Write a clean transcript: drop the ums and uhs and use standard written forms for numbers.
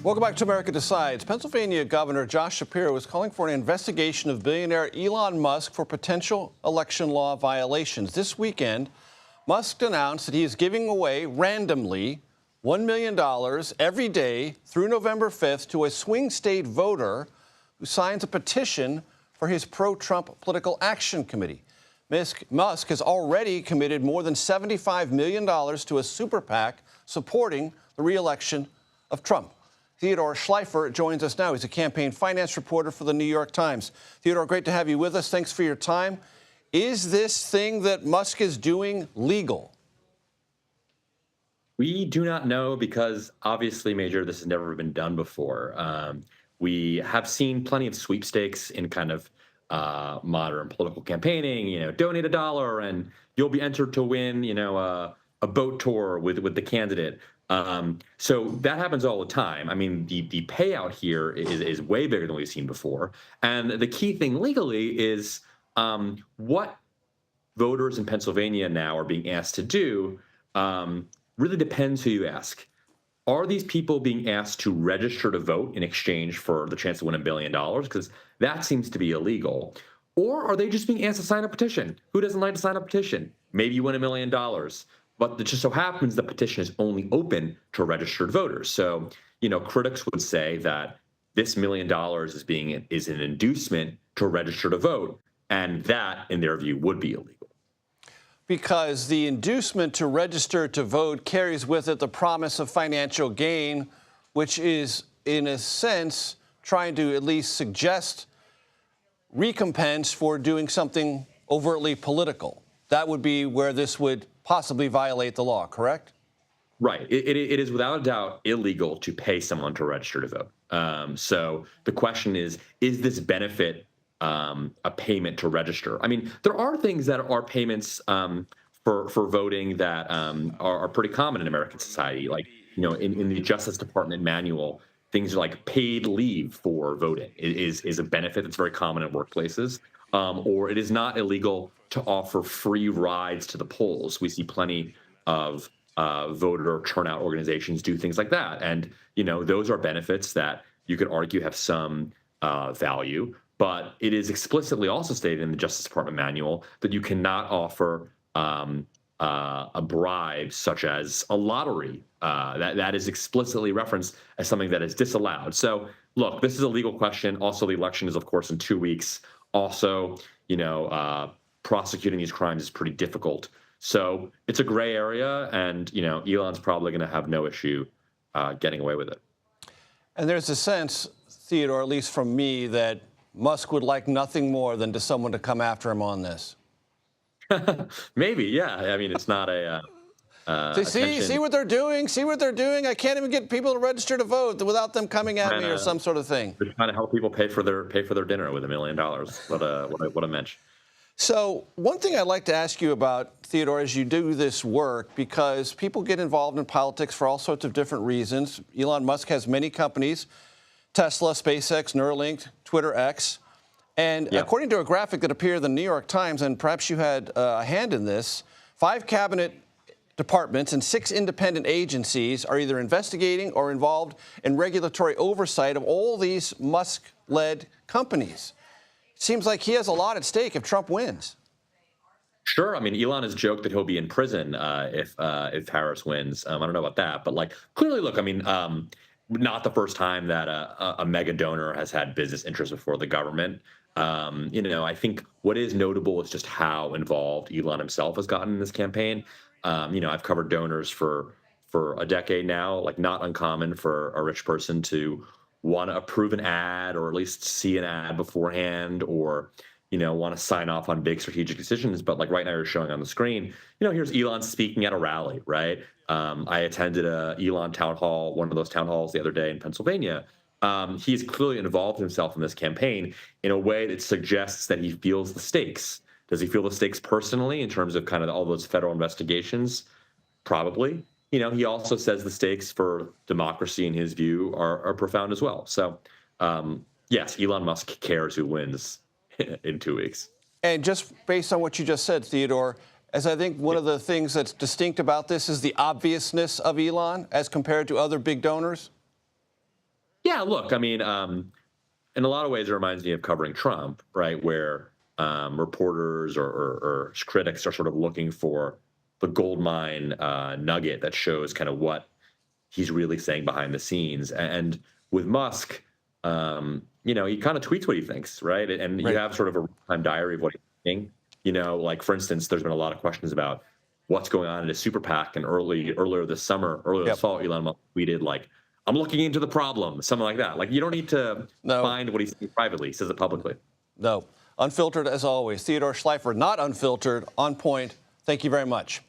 Welcome back to America Decides. Pennsylvania Governor Josh Shapiro is calling for an investigation of billionaire Elon Musk for potential election law violations. This weekend, Musk announced that he is giving away randomly $1 million every day through November 5th to a swing state voter who signs a petition for his pro-Trump Political Action Committee. Musk has already committed more than $75 million to a super PAC supporting the re-election of Trump. Theodore Schleifer joins us now. He's a campaign finance reporter for the New York Times. Theodore, great to have you with us. Thanks for your time. Is this thing that Musk is doing legal? We do not know because, obviously, Major, this has never been done before. We have seen plenty of sweepstakes in kind of modern political campaigning. Donate $1 and you'll be entered to win, a boat tour with the candidate. So that happens all the time. I mean, the payout here is way bigger than we've seen before. And the key thing legally is what voters in Pennsylvania now are being asked to do really depends who you ask. Are these people being asked to register to vote in exchange for the chance to win $1 billion? Because that seems to be illegal. Or are they just being asked to sign a petition? Who doesn't like to sign a petition? Maybe you win $1 million. But it just so happens the petition is only open to registered voters. So, critics would say that this $1 million is an inducement to register to vote, and that, in their view, would be illegal. Because the inducement to register to vote carries with it the promise of financial gain, which is, in a sense, trying to at least suggest recompense for doing something overtly political. That would be where this would possibly violate the law, correct? Right. It is without a doubt illegal to pay someone to register to vote. So the question is this benefit a payment to register? I mean, there are things that are payments for voting that are pretty common in American society. Like, in the Justice Department manual, things like paid leave for voting is a benefit that's very common in workplaces. Or it is not illegal to offer free rides to the polls. We see plenty of voter turnout organizations do things like that. And, those are benefits that you could argue have some value. But it is explicitly also stated in the Justice Department manual that you cannot offer a bribe such as a lottery. That is explicitly referenced as something that is disallowed. So, look, this is a legal question. Also, the election is, of course, in 2 weeks. Also, prosecuting these crimes is pretty difficult. So it's a gray area, and, Elon's probably going to have no issue getting away with it. And there's a sense, Theodore, at least from me, that Musk would like nothing more than someone to come after him on this. Maybe, yeah. I mean, it's not a... See what they're doing? See what they're doing? I can't even get people to register to vote without them coming at me or some sort of thing. They're trying to help people pay for their dinner with $1 million. What a mensch. So one thing I'd like to ask you about, Theodore, as you do this work, because people get involved in politics for all sorts of different reasons. Elon Musk has many companies: Tesla, SpaceX, Neuralink, Twitter X. And according to a graphic that appeared in the New York Times, and perhaps you had a hand in this, 5 cabinet departments and 6 independent agencies are either investigating or involved in regulatory oversight of all these Musk-led companies. It seems like he has a lot at stake if Trump wins. Sure. I mean, Elon has joked that he'll be in prison if Harris wins. I don't know about that, but clearly, look, I mean, not the first time that a mega donor has had business interests before the government. I think what is notable is just how involved Elon himself has gotten in this campaign. I've covered donors for a decade now. Not uncommon for a rich person to want to approve an ad or at least see an ad beforehand, or want to sign off on big strategic decisions. But right now you're showing on the screen, here's Elon speaking at a rally, right? I attended a Elon town hall, one of those town halls the other day in Pennsylvania. He's clearly involved himself in this campaign in a way that suggests that he feels the stakes. Does he feel the stakes personally in terms of kind of all those federal investigations? Probably. He also says the stakes for democracy, in his view, are profound as well. So, yes, Elon Musk cares who wins in 2 weeks. And just based on what you just said, Theodore, as I think one of the things that's distinct about this is the obviousness of Elon as compared to other big donors? Yeah, look, I mean, in a lot of ways, it reminds me of covering Trump, right, where reporters or critics are sort of looking for the gold mine nugget that shows kind of what he's really saying behind the scenes. And with Musk, he kind of tweets what he thinks, right? And you have sort of a real-time diary of what he's thinking. Like, for instance, there's been a lot of questions about what's going on in his super PAC. And earlier this fall, Elon Musk tweeted, like, I'm looking into the problem, something like that. Like, you don't need to find what he's saying privately. He says it publicly. No. Unfiltered as always. Theodore Schleifer, not unfiltered, on point. Thank you very much.